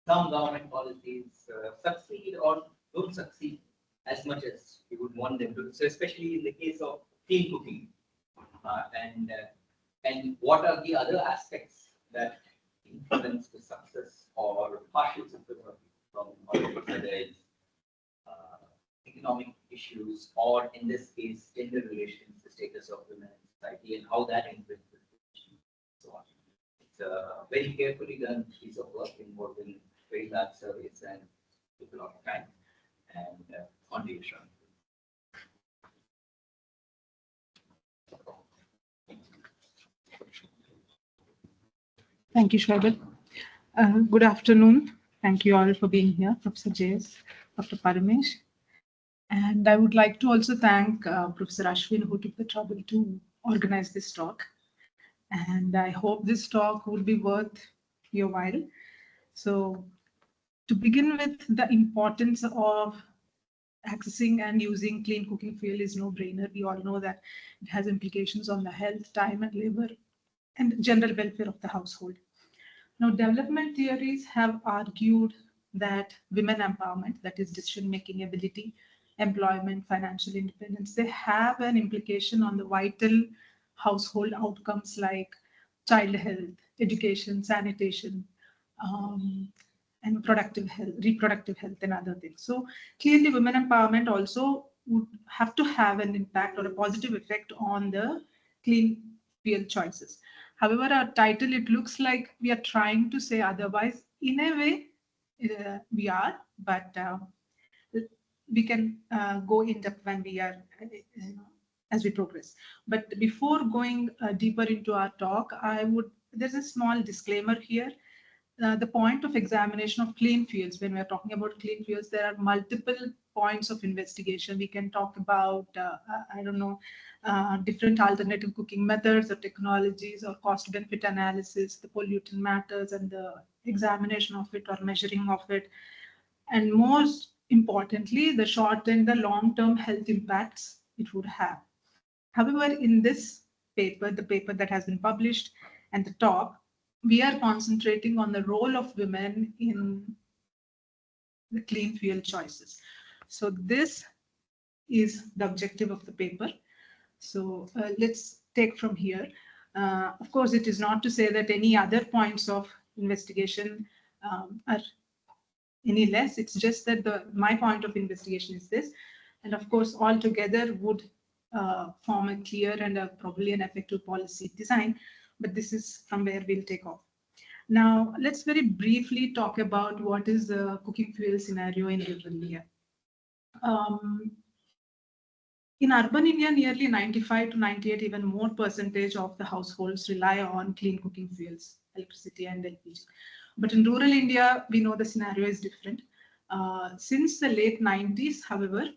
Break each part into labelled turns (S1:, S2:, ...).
S1: some government policies succeed or don't succeed as much as we would want them to. So especially in the case of clean cooking, uh, and uh, and what are the other aspects that influence the success or partial success of from whether it's uh, economic issues or in this case gender relations, the status of women in society, and how that influences the so on. It's a very carefully done piece of work involving very large surveys and took a lot of time and contribution.
S2: Thank you, Shoaib. Good afternoon. Thank you all for being here, Professor Jays, Dr. Paramesh. And I would like to also thank Professor Ashwin, who took the trouble to organize this talk. And I hope this talk will be worth your while. So to begin with, the importance of accessing and using clean cooking fuel is no brainer. We all know that it has implications on the health, time and labor and general welfare of the household. Now, development theories have argued that women empowerment, that is decision-making ability, employment, financial independence, they have an implication on the vital household outcomes like child health, education, sanitation, and reproductive health and other things. So clearly women empowerment also would have to have an impact or a positive effect on the clean fuel choices. However, our title, it looks like we are trying to say otherwise. In a way, we are, but we can go in depth when we are, as we progress. But before going deeper into our talk, there's a small disclaimer here. The point of examination of clean fuels, when we're talking about clean fuels, there are multiple points of investigation. We can talk about, I don't know, different alternative cooking methods or technologies or cost benefit analysis, the pollutant matters and the examination of it or measuring of it. And most importantly, the short and the long-term health impacts it would have. However, in this paper, the paper that has been published and the talk, we are concentrating on the role of women in the clean fuel choices. So this is the objective of the paper. So let's take from here. Of course, it is not to say that any other points of investigation are any less. It's just that my point of investigation is this. And of course, all together would form a clear and probably an effective policy design. But this is from where we'll take off. Now, let's very briefly talk about what is the cooking fuel scenario in rural India. In urban India, nearly 95 to 98, even more percentage of the households rely on clean cooking fuels, electricity and LPG. But in rural India, we know the scenario is different. Since the late 90s, however,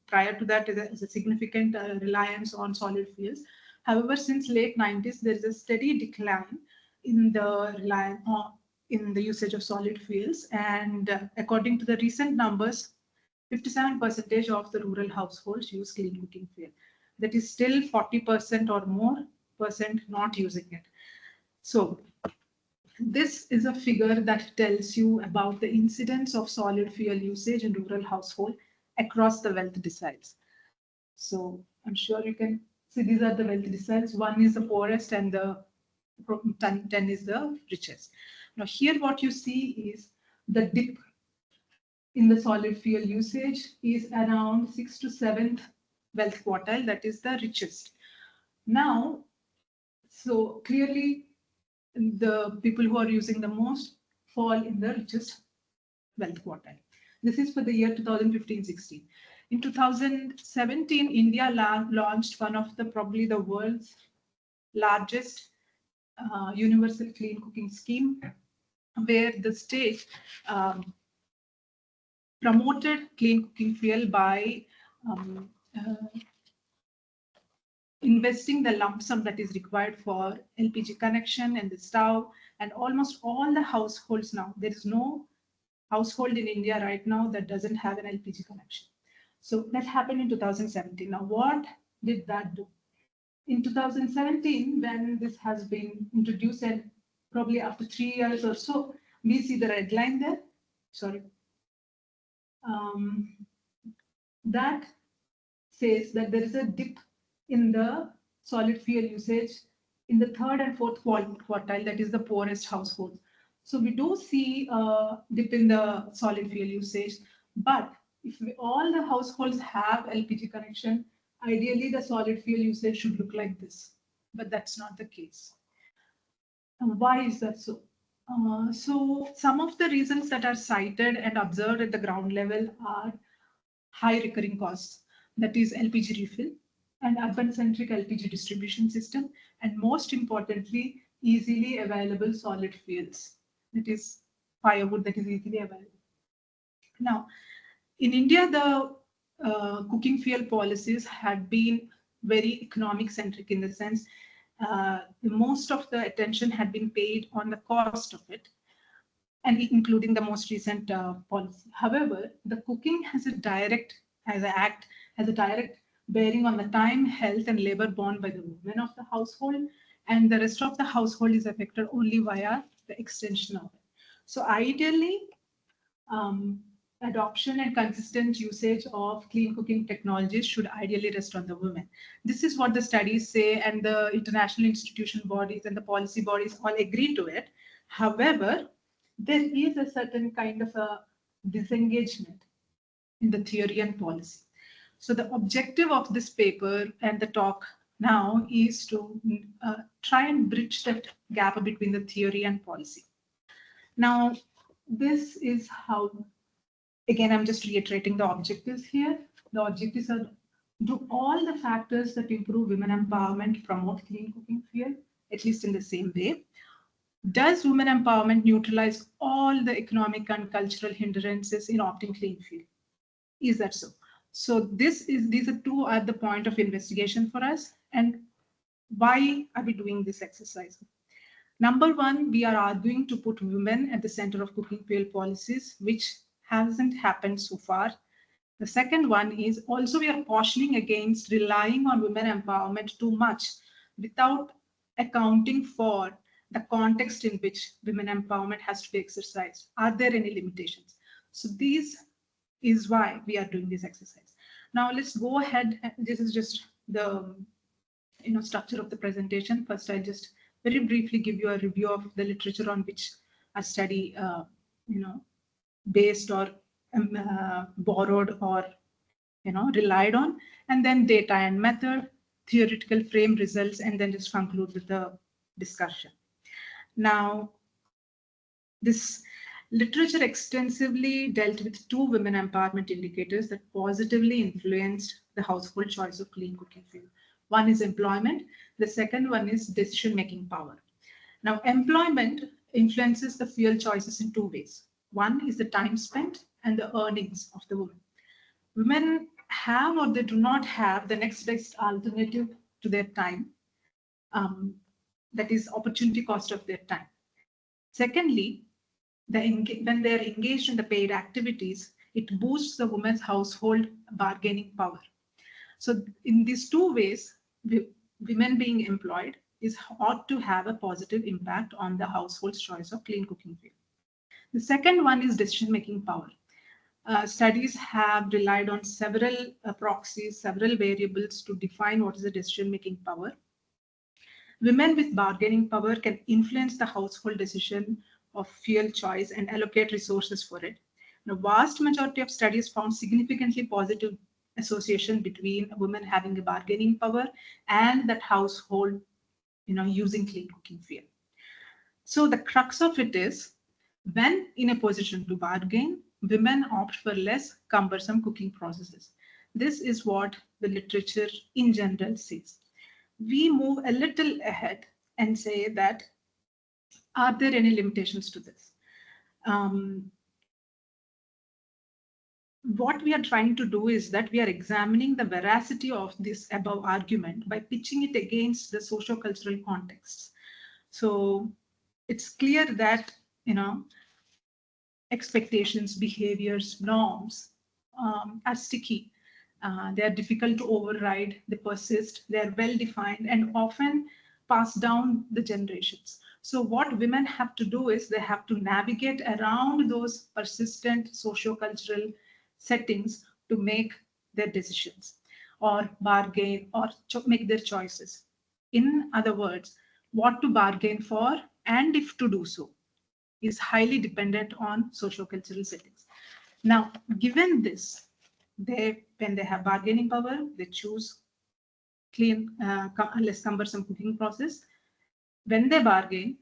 S2: prior to that, there is a significant reliance on solid fuels. However, since late 90s, there is a steady decline in the usage of solid fuels. And according to the recent numbers, 57% of the rural households use clean cooking fuel. That is still 40% or more percent not using it. So this is a figure that tells you about the incidence of solid fuel usage in rural household across the wealth deciles. So I'm sure you can see these are the wealth deciles. One is the poorest and the 10 is the richest. Now here what you see is the dip in the solid fuel usage is around 6th to 7th wealth quartile, that is the richest. Now, so clearly the people who are using the most fall in the richest wealth quartile. This is for the year 2015-16. In 2017, India launched one of probably the world's largest universal clean cooking scheme, where the state promoted clean cooking fuel by investing the lump sum that is required for LPG connection and the stove, and almost all the households now, there is no household in India right now that doesn't have an LPG connection. So that happened in 2017. Now, what did that do? In 2017, when this has been introduced, and probably after 3 years or so, we see the red line there. Sorry. That says that there is a dip in the solid fuel usage in the third and fourth quartile, that is the poorest households. So we do see a dip in the solid fuel usage, but if all the households have LPG connection, ideally the solid fuel usage should look like this, but that's not the case. Why is that so? So some of the reasons that are cited and observed at the ground level are high recurring costs, that is LPG refill, and urban-centric LPG distribution system, and most importantly, easily available solid fuels, that is firewood that is easily available. Now, in India, the cooking fuel policies had been very economic-centric in the sense most of the attention had been paid on the cost of it, and including the most recent policy. However, the cooking has a direct bearing on the time, health, and labor borne by the women of the household, and the rest of the household is affected only via the extension of it. So ideally, adoption and consistent usage of clean cooking technologies should ideally rest on the women. This is what the studies say, and the international institution bodies and the policy bodies all agree to it. However, there is a certain kind of a disengagement in the theory and policy. So the objective of this paper and the talk now is to try and bridge that gap between the theory and policy. Now, this is how, again, I'm just reiterating the objectives here. The objectives are: do all the factors that improve women empowerment promote clean cooking fuel, at least in the same way? Does women empowerment neutralize all the economic and cultural hindrances in opting clean fuel? Is that so? So these are two at the point of investigation for us. And why are we doing this exercise? Number one, we are arguing to put women at the center of cooking fuel policies, which hasn't happened so far. The second one is also we are cautioning against relying on women empowerment too much without accounting for the context in which women empowerment has to be exercised. Are there any limitations? So this is why we are doing this exercise. Now let's go ahead. This is just the structure of the presentation. First, I'll just very briefly give you a review of the literature on which a study based or borrowed or relied on, and then data and method, theoretical frame, results, and then just conclude with the discussion. Now, this literature extensively dealt with two women empowerment indicators that positively influenced the household choice of clean cooking fuel. One is employment, the second one is decision-making power. Now, employment influences the fuel choices in two ways. One is the time spent and the earnings of the woman. Women have or they do not have the next best alternative to their time, that is opportunity cost of their time. Secondly, when they are engaged in the paid activities, it boosts the woman's household bargaining power. So in these two ways, women being employed ought to have a positive impact on the household's choice of clean cooking fuel. The second one is decision-making power. Studies have relied on several proxies, several variables to define what is the decision-making power. Women with bargaining power can influence the household decision of fuel choice and allocate resources for it. The vast majority of studies found significantly positive association between women having a bargaining power and that household, using clean cooking fuel. So the crux of it is, when in a position to bargain, women opt for less cumbersome cooking processes. This is what the literature in general says. We move a little ahead and say that, are there any limitations to this? What we are trying to do is that we are examining the veracity of this above argument by pitching it against the socio-cultural contexts. So it's clear that, expectations, behaviors, norms are sticky. They are difficult to override, they persist, they are well defined and often passed down the generations. So what women have to do is they have to navigate around those persistent socio-cultural settings to make their decisions or bargain or make their choices. In other words, what to bargain for and if to do so is highly dependent on socio-cultural settings. Now, given this, when they have bargaining power, they choose clean, less cumbersome cooking process. When they bargain,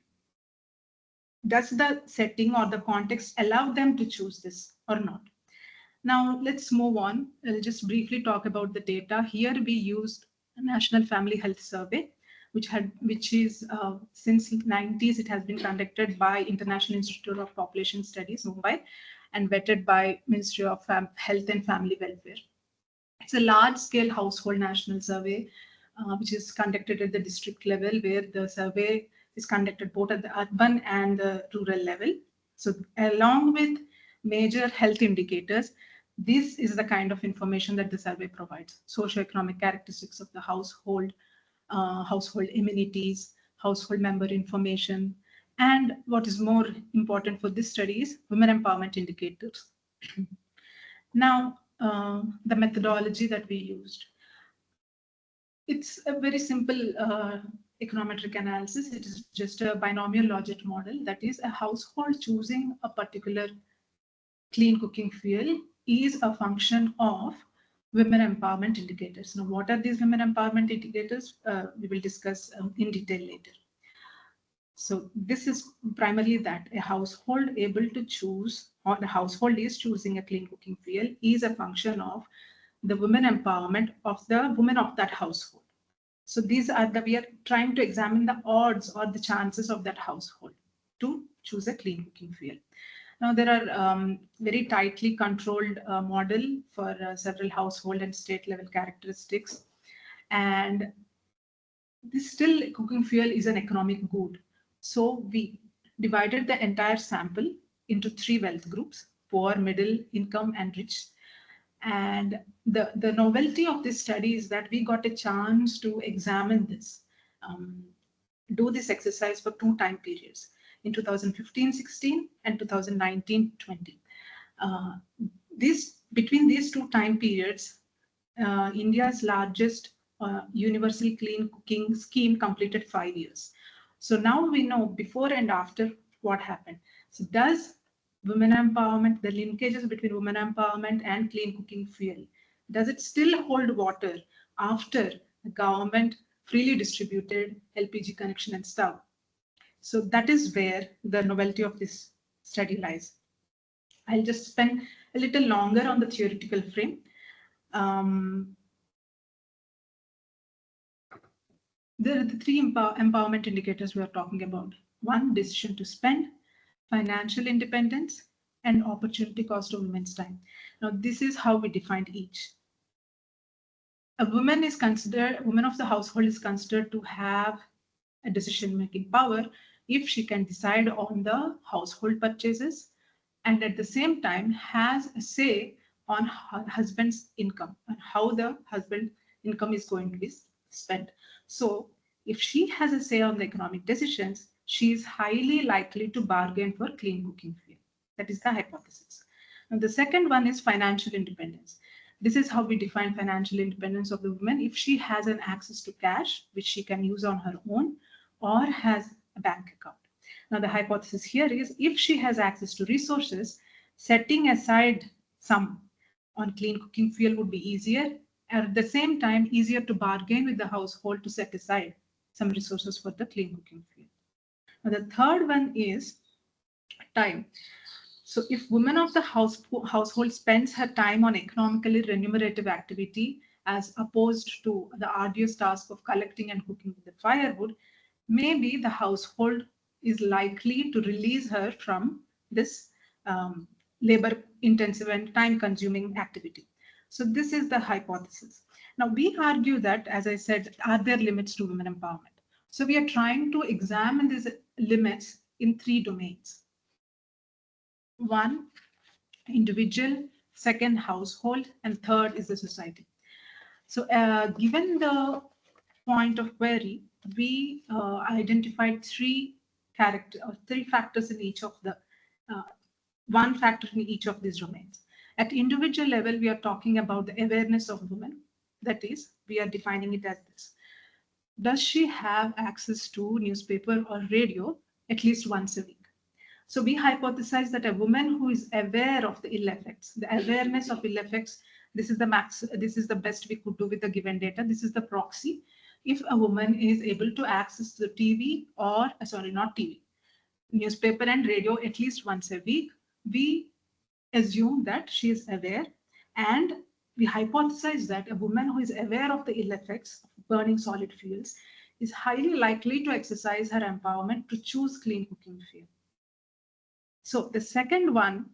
S2: does the setting or the context allow them to choose this or not? Now let's move on. I'll just briefly talk about the data. Here we used a National Family Health Survey, which is since 90s, it has been conducted by International Institute of Population Studies, Mumbai, and vetted by Ministry of Health and Family Welfare. It's a large-scale household national survey, which is conducted at the district level, where the survey is conducted both at the urban and the rural level. So along with major health indicators, this is the kind of information that the survey provides. Socioeconomic characteristics of the household, household amenities, household member information, and what is more important for this study is women empowerment indicators. Now, the methodology that we used. It's a very simple econometric analysis. It is just a binomial logic model. That is, a household choosing a particular clean cooking fuel is a function of women empowerment indicators. Now, what are these women empowerment indicators? We will discuss in detail later. So this is primarily that a household able to choose, or the household is choosing a clean cooking fuel, is a function of the women empowerment of the women of that household. So these are we are trying to examine the odds or the chances of that household to choose a clean cooking fuel. Now there are very tightly controlled model for several household and state level characteristics, and this still cooking fuel is an economic good. So we divided the entire sample into 3 wealth groups: poor, middle income, and rich. And the novelty of this study is that we got a chance to examine this, do this exercise for 2 time periods, in 2015-16 and 2019-20. Between these 2 time periods, India's largest universal clean cooking scheme completed 5 years. So now we know before and after what happened. So does women empowerment, the linkages between women empowerment and clean cooking fuel, does it still hold water after the government freely distributed LPG connection and stove? So that is where the novelty of this study lies. I'll just spend a little longer on the theoretical frame. There are the 3 empowerment indicators we are talking about. 1, decision to spend, financial independence, and opportunity cost of women's time. Now, this is how we defined each. A woman of the household is considered to have a decision-making power if she can decide on the household purchases and at the same time has a say on her husband's income and how the husband income is going to be spent. So if she has a say on the economic decisions, she is highly likely to bargain for clean cooking fuel. That is the hypothesis. Now, the second one is financial independence. This is how we define financial independence of the woman. If she has an access to cash, which she can use on her own, or has a bank account. Now, the hypothesis here is if she has access to resources, setting aside some on clean cooking fuel would be easier, and at the same time, easier to bargain with the household to set aside some resources for the clean cooking fuel. Now, the third one is time. So if woman of the household spends her time on economically remunerative activity as opposed to the arduous task of collecting and cooking with the firewood, maybe the household is likely to release her from this labor intensive and time consuming activity. So this is the hypothesis. Now we argue that, as I said, are there limits to women empowerment? So we are trying to examine these limits in 3 domains. 1, individual, 2nd, household, and 3rd is the society. So given the point of query, we identified 3 character or three factors in each of the one factor in each of these domains. At individual level, we are talking about the awareness of women. That is, we are defining it as this. Does she have access to newspaper or radio at least once a week? So we hypothesize that a woman who is aware of the ill effects, the awareness of ill effects, this is the best we could do with the given data. This is the proxy. If a woman is able to access the TV or, sorry, not TV, newspaper and radio at least once a week, we assume that she is aware, and we hypothesize that a woman who is aware of the ill effects of burning solid fuels is highly likely to exercise her empowerment to choose clean cooking fuel. So the second one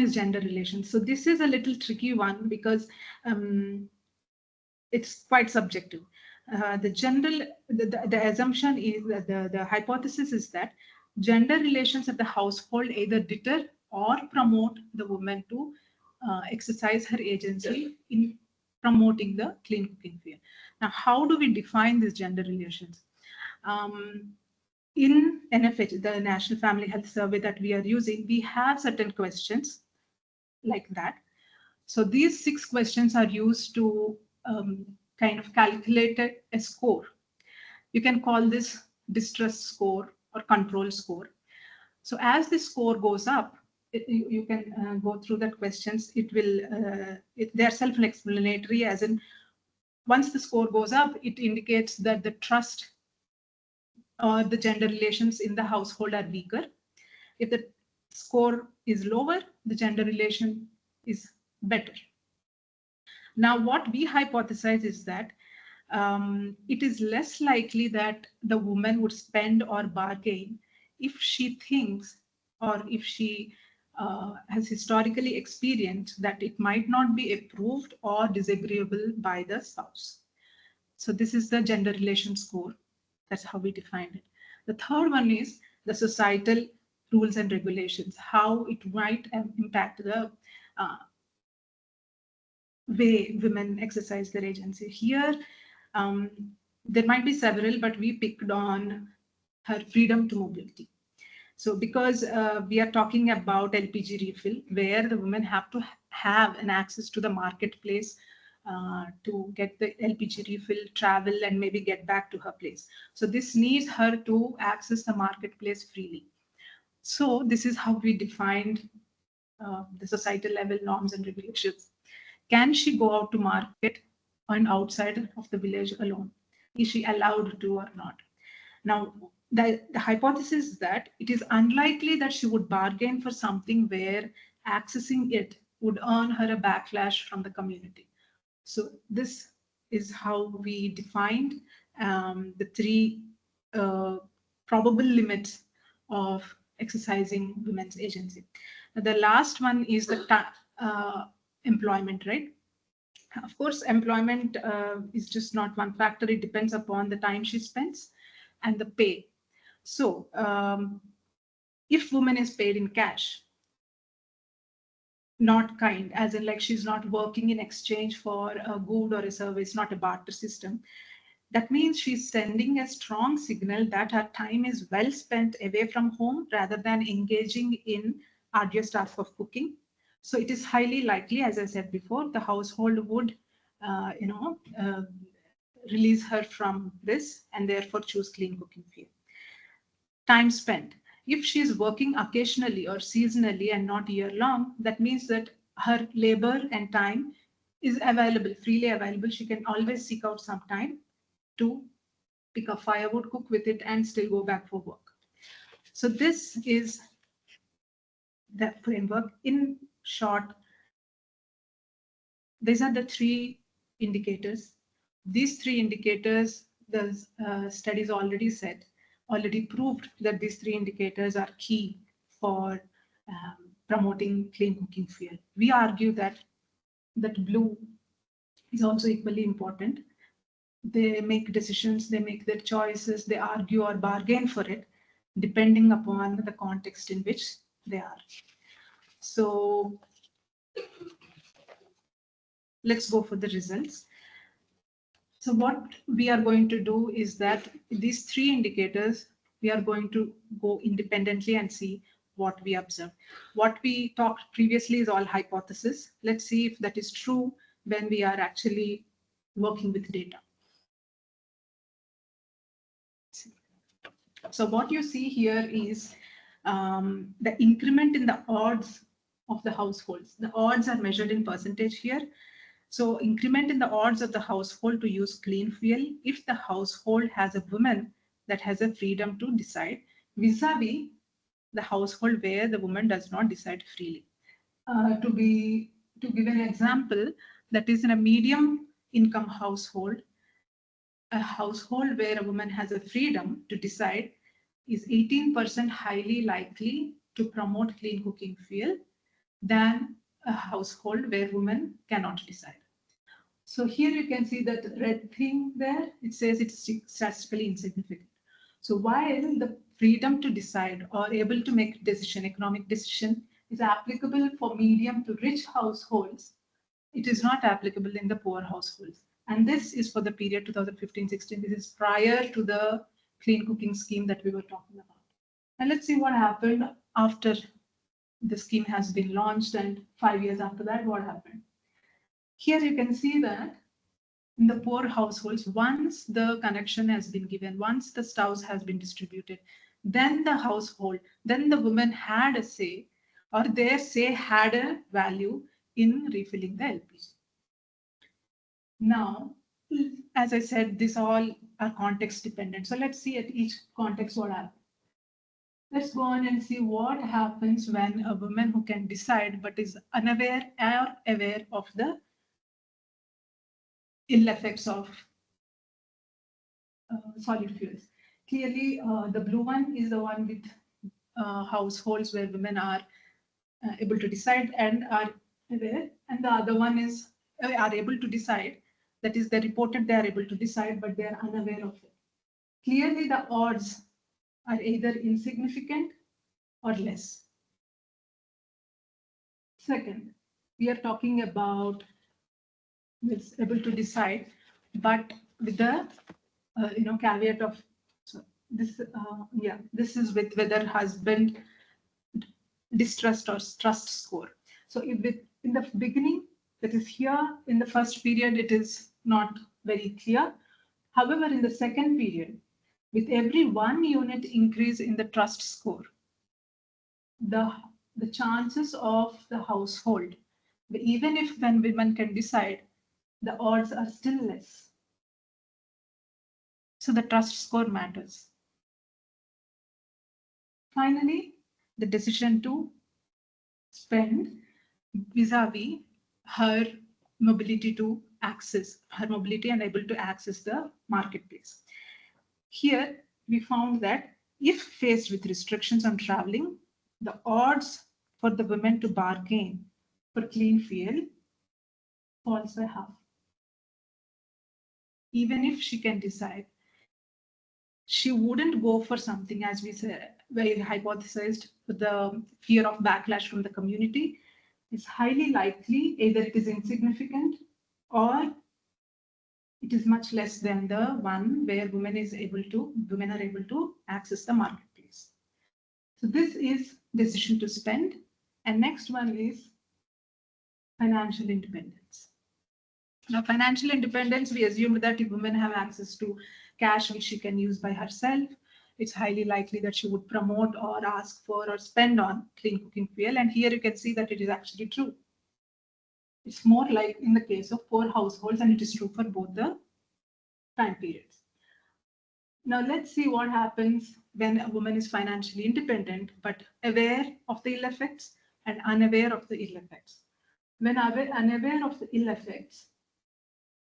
S2: is gender relations. So this is a little tricky one because it's quite subjective. The assumption is that the hypothesis is that gender relations at the household either deter or promote the woman to exercise her agency in promoting the clean cooking fuel. Now, how do we define these gender relations? In NFH, the National Family Health Survey that we are using, we have certain questions like that. So these 6 questions are used to kind of calculate a score. You can call this distress score or control score. So as the score goes up, you can go through the questions. They're self-explanatory, as in once the score goes up, it indicates that the trust or the gender relations in the household are weaker. If the score is lower, the gender relation is better. Now, what we hypothesize is that it is less likely that the woman would spend or bargain if she thinks or if she has historically experienced that it might not be approved or disagreeable by the spouse. So this is the gender relation score. That's how we defined it. The third one is the societal rules and regulations, how it might impact the way women exercise their agency. Here, there might be several, but we picked on her freedom to mobility. So because we are talking about LPG refill, where the women have to have an access to the marketplace to get the LPG refill, travel, and maybe get back to her place. So this needs her to access the marketplace freely. So this is how we defined the societal level norms and regulations. Can she go out to market and outside of the village alone? Is she allowed to or not? Now, the hypothesis is that it is unlikely that she would bargain for something where accessing it would earn her a backlash from the community. So this is how we defined the 3 probable limits of exercising women's agency. The last one is the employment, right? Of course, employment is just not one factor. It depends upon the time she spends and the pay. So if woman is paid in cash, not kind, as in like she's not working in exchange for a good or a service, not a barter system, that means she's sending a strong signal that her time is well spent away from home rather than engaging in arduous task of cooking. So it is highly likely, as I said before, the household would, release her from this and therefore choose clean cooking fuel. Time spent. If she is working occasionally or seasonally and not year long, that means that her labor and time is available, freely available. She can always seek out some time to pick up firewood, cook with it, and still go back for work. So this is the framework. In short, these are the 3 indicators. These 3 indicators, the studies already proved that these 3 indicators are key for promoting clean cooking fuel. We argue that blue is also equally important. They make decisions, they make their choices, they argue or bargain for it, depending upon the context in which they are. So let's go for the results. So what we are going to do is that these three indicators, we are going to go independently and see what we observe. What we talked previously is all hypothesis. Let's see if that is true when we are actually working with data. So what you see here is the increment in the odds of the households. The odds are measured in percentage here. So increment in the odds of the household to use clean fuel if the household has a woman that has a freedom to decide vis-a-vis the household where the woman does not decide freely. To give an example, that is in a medium income household, a household where a woman has a freedom to decide is 18% highly likely to promote clean cooking fuel than a household where women cannot decide. So here you can see that red thing there, it says it's statistically insignificant. So while the freedom to decide or able to make decision, economic decision is applicable for medium to rich households, it is not applicable in the poor households. And this is for the period 2015-16. This is prior to the clean cooking scheme that we were talking about. And let's see what happened after the scheme has been launched and 5 years after that, what happened. Here you can see that in the poor households, once the connection has been given, once the stoves has been distributed, then the household, then the women had a say, or their say had a value in refilling the LPG. Now, as I said, these all are context dependent. So let's see at each context what happens. Let's go on and see what happens when a woman who can decide but is unaware or aware of the ill effects of solid fuels. Clearly, the blue one is the one with households where women are able to decide and are aware, and the other one is are able to decide. That is, they reported they are able to decide, but they are unaware of it. Clearly, the odds are either insignificant or less. Second, we are talking about is able to decide, but with the caveat of this this is with whether husband distrust or trust score. So if in the beginning, that is here in the first period, it is not very clear. However, in the second period, with every 1 unit increase in the trust score, the chances of the household, even if when women can decide, the odds are still less. So the trust score matters. Finally, the decision to spend vis-a-vis her mobility to access, her mobility and able to access the marketplace. Here, we found that if faced with restrictions on traveling, the odds for the women to bargain for clean fuel falls by half. Even if she can decide, she wouldn't go for something, as we said, very hypothesized, with the fear of backlash from the community. It's highly likely either it is insignificant or it is much less than the one where women are able to access the marketplace. So this is decision to spend. And next one is financial independence. Now, financial independence, we assume that if women have access to cash which she can use by herself, it's highly likely that she would promote or ask for or spend on clean cooking fuel. And here you can see that it is actually true. It's more like in the case of poor households, and it is true for both the time periods. Now let's see what happens when a woman is financially independent, but aware of the ill effects and unaware of the ill effects. When unaware of the ill effects,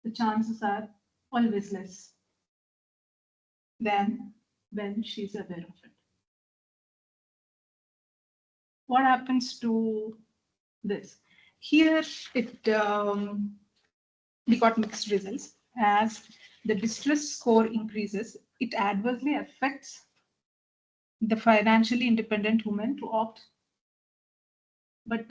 S2: the chances are always less than when she's aware of it. What happens to this? Here, we got mixed results. As the distress score increases, it adversely affects the financially independent woman to opt. But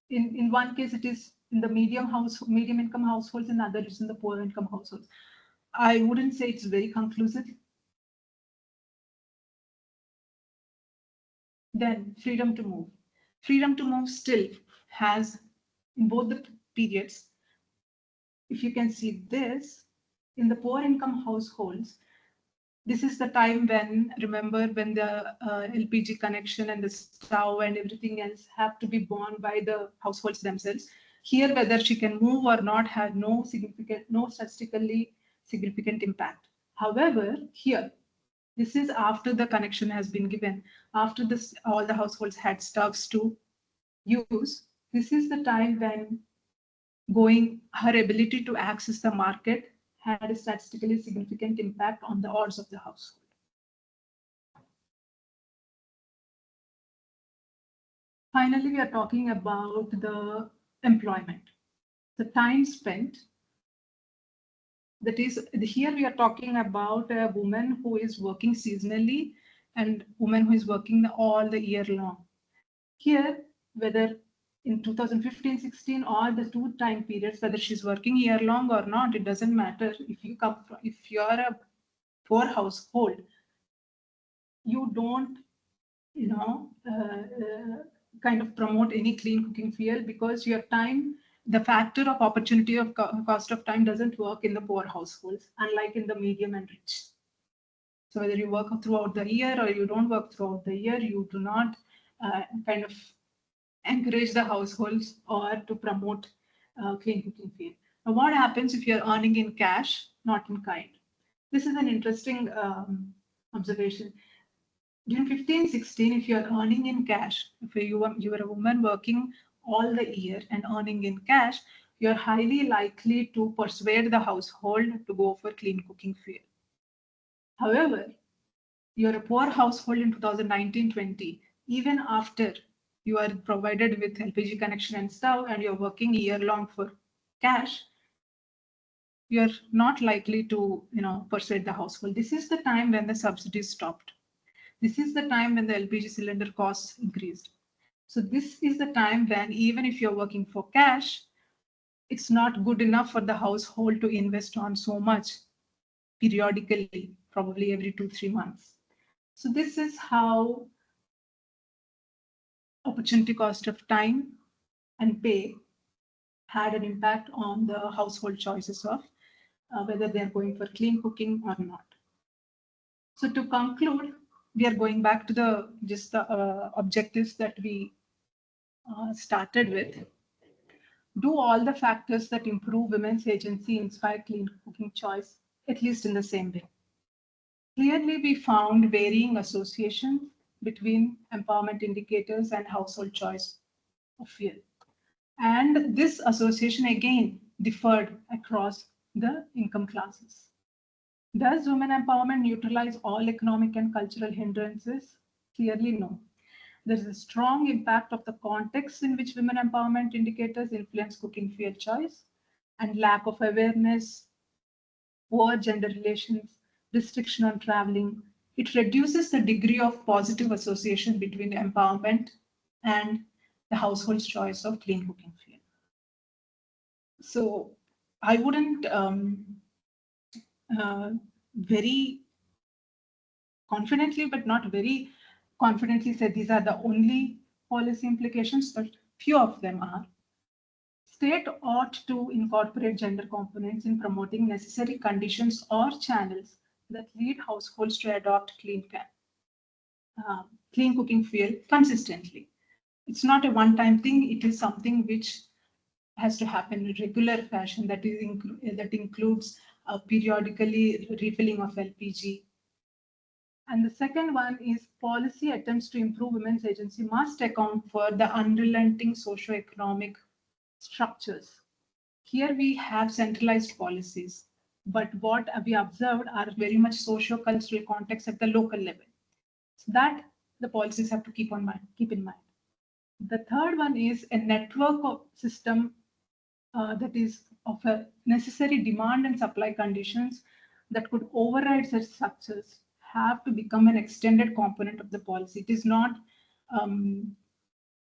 S2: in one case, it is in the medium income households, and the other is in the poor income households. I wouldn't say it's very conclusive. Then freedom to move. Freedom to move still has, in both the periods, if you can see this, in the poor income households, this is the time when, remember, when the LPG connection and the stove and everything else have to be borne by the households themselves. Here, whether she can move or not had no statistically significant impact. However, here, this is after the connection has been given, after this, all the households had stoves to use. This is the time when her ability to access the market had a statistically significant impact on the odds of the household. Finally, we are talking about the employment, the time spent. That is, here we are talking about a woman who is working seasonally and woman who is working all the year long. Here, whether in 2015-16 or the two time periods, whether she's working year long or not, it doesn't matter. If you are a poor household, you don't, kind of promote any clean cooking fuel, because your time, the factor of opportunity of cost of time doesn't work in the poor households, unlike in the medium and rich. So whether you work throughout the year or you don't work throughout the year, you do not kind of encourage the households or to promote clean cooking fuel. Now, what happens if you're earning in cash, not in kind? This is an interesting observation. During 15-16, if you're earning in cash, if you are a woman working all the year and earning in cash, you're highly likely to persuade the household to go for clean cooking fuel. However, you're a poor household in 2019-20, even after you are provided with LPG connection and stove and you're working year long for cash, you're not likely to persuade the household. This is the time when the subsidies stopped. This is the time when the LPG cylinder costs increased. So this is the time when, even if you're working for cash, it's not good enough for the household to invest on so much periodically, probably every 2-3 months. So this is how opportunity cost of time and pay had an impact on the household choices of whether they're going for clean cooking or not. So to conclude, we are going back to the objectives that we started with. Do all the factors that improve women's agency inspire clean cooking choice, at least in the same way? Clearly, we found varying associations between empowerment indicators and household choice of fuel. And this association again differed across the income classes. Does women empowerment neutralize all economic and cultural hindrances? Clearly, no. There is a strong impact of the context in which women empowerment indicators influence cooking fuel choice, and lack of awareness, poor gender relations, restriction on traveling. It reduces the degree of positive association between empowerment and the household's choice of clean cooking fuel. So I wouldn't very confidently, but not very confidently say these are the only policy implications, but few of them are. State ought to incorporate gender components in promoting necessary conditions or channels that lead households to adopt clean cooking fuel consistently. It's not a one-time thing. It is something which has to happen in regular fashion. That includes periodically refilling of LPG. And the second one is policy attempts to improve women's agency must account for the unrelenting socioeconomic structures. Here we have centralized policies, but what we observed are very much socio-cultural contexts at the local level. So that the policies have to keep in mind. The third one is a network of system that is of a necessary demand and supply conditions that could override such structures have to become an extended component of the policy. It is not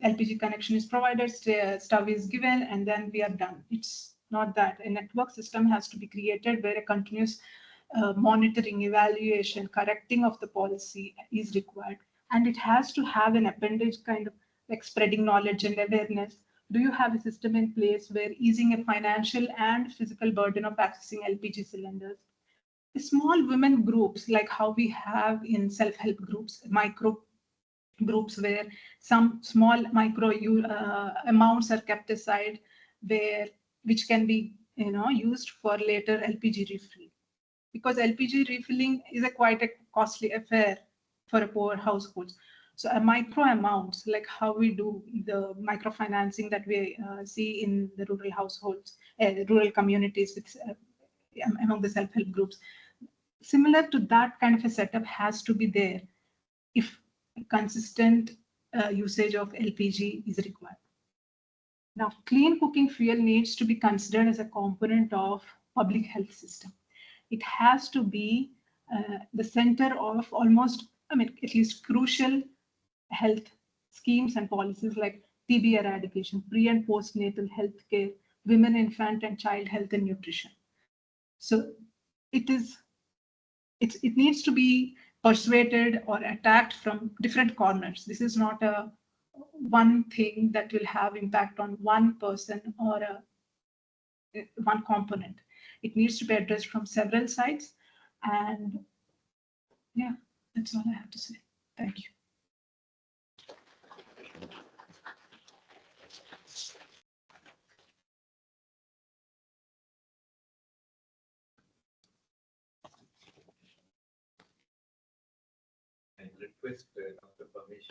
S2: LPG connection is provided, stove is given, and then we are done. It's not that. A network system has to be created where a continuous monitoring, evaluation, correcting of the policy is required. And it has to have an appendage kind of like spreading knowledge and awareness. Do you have a system in place where easing a financial and physical burden of accessing LPG cylinders? Small women groups, like how we have in self-help groups, micro groups where some small micro amounts are kept aside, where which can be used for later LPG refill, because LPG refilling is a quite a costly affair for a poor households. So a micro amounts, like how we do the microfinancing that we see in the rural households, rural communities with among the self-help groups, similar to that kind of a setup has to be there if consistent usage of LPG is required. Now, clean cooking fuel needs to be considered as a component of public health system. It has to be the center of almost, I mean, at least crucial health schemes and policies like TB eradication, pre and postnatal health care, women, infant and child health and nutrition. So it needs to be persuaded or attacked from different corners. This is not a one thing that will have impact on one person or one component. It needs to be addressed from several sides. And yeah, that's all I have to say. Thank you.
S1: And request Dr. Parmesh